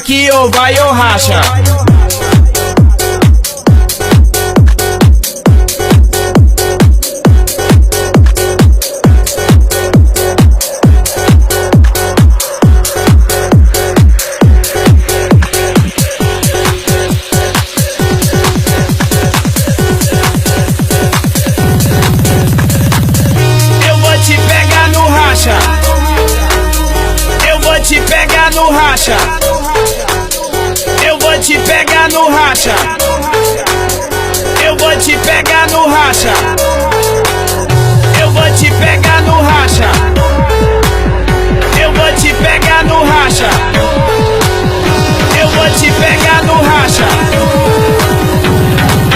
Aqui ou vai ou racha. Eu vou te pegar no racha. Eu vou te pegar no racha. Eu vou te pegar no racha. Eu vou te pegar no racha. Eu vou te pegar no racha. Eu vou te pegar no racha. Eu vou te pegar no racha.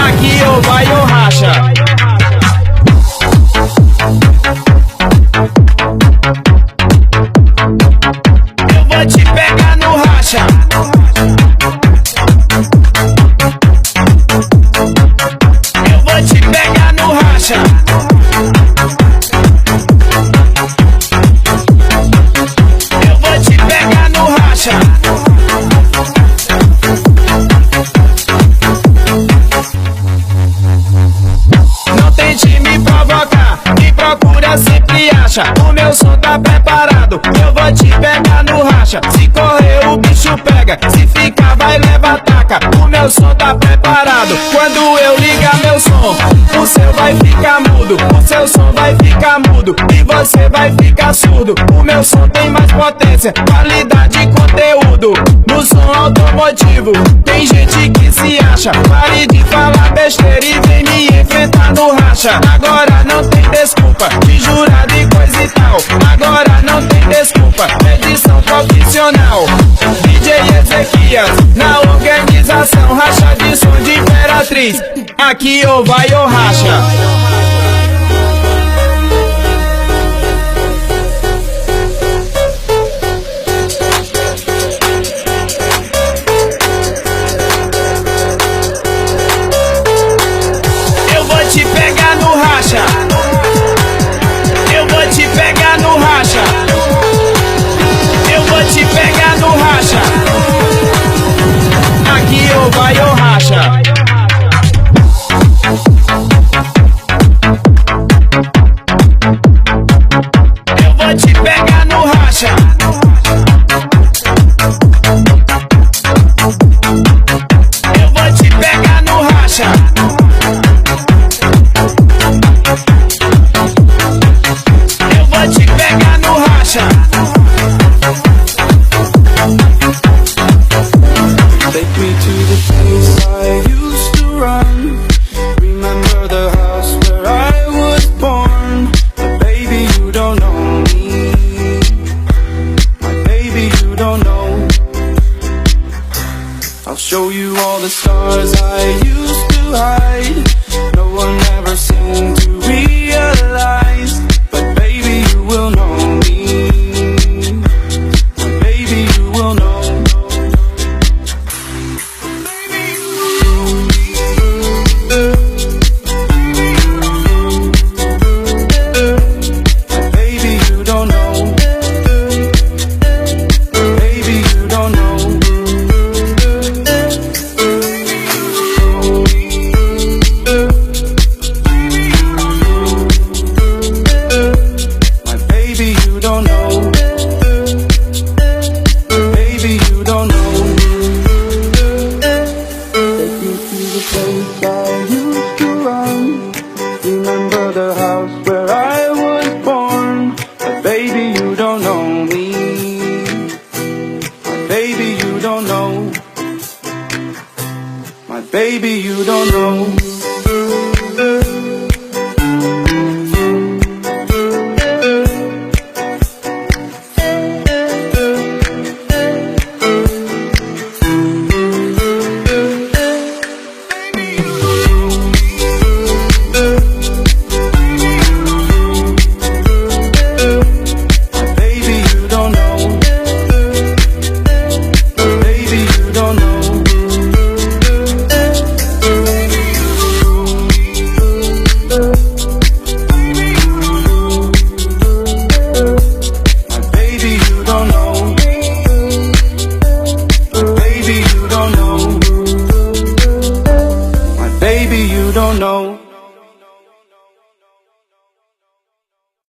Aqui ou vai ou racha. Eu vou te pegar no racha. Eu vou te pegar no racha. Eu vou te pegar no racha. Não tente me provocar, me procura sempre acha. O meu som tá preparado, eu vou te pegar no racha. Se correr o bicho pega, se ficar vai levar taca. O meu som tá preparado, quando eu ligar meu som, o seu vai ficar mudo, o seu som vai ficar mudo e você vai ficar surdo. O meu som tem mais potência, qualidade e conteúdo. No som automotivo, tem gente que se acha. Pare de falar besteira e vem me enfrentar no racha. Agora não tem desculpa, de jurado e coisa e tal. Agora não tem desculpa, edição profissional. DJ Ezequias, na organização, racha de som de Imperatriz. Aqui ou vai ou racha. Eu vou te pegar no racha. Eu vou te pegar no racha. Eu vou te pegar no racha. Aqui ou vai ou racha. Eu vou te pegar no racha. Eu vou te pegar no racha. Eu vou te pegar no racha. Take me to the place I used to run. Remember the house where I was born. But baby, you don't know me. My baby, you don't know. I'll show you all the stars I used to hide. No one ever seemed to realize. But baby, you will know me. My baby, you will know. Baby, you don't know. Baby, you don't know. My baby, you don't know. Baby, you don't know. Take me to the place I used to run. Remember the house where I was born. But baby, you don't know me. My baby, you don't know. My baby, you don't know. My baby, you don't know. Baby, you don't know. don't know.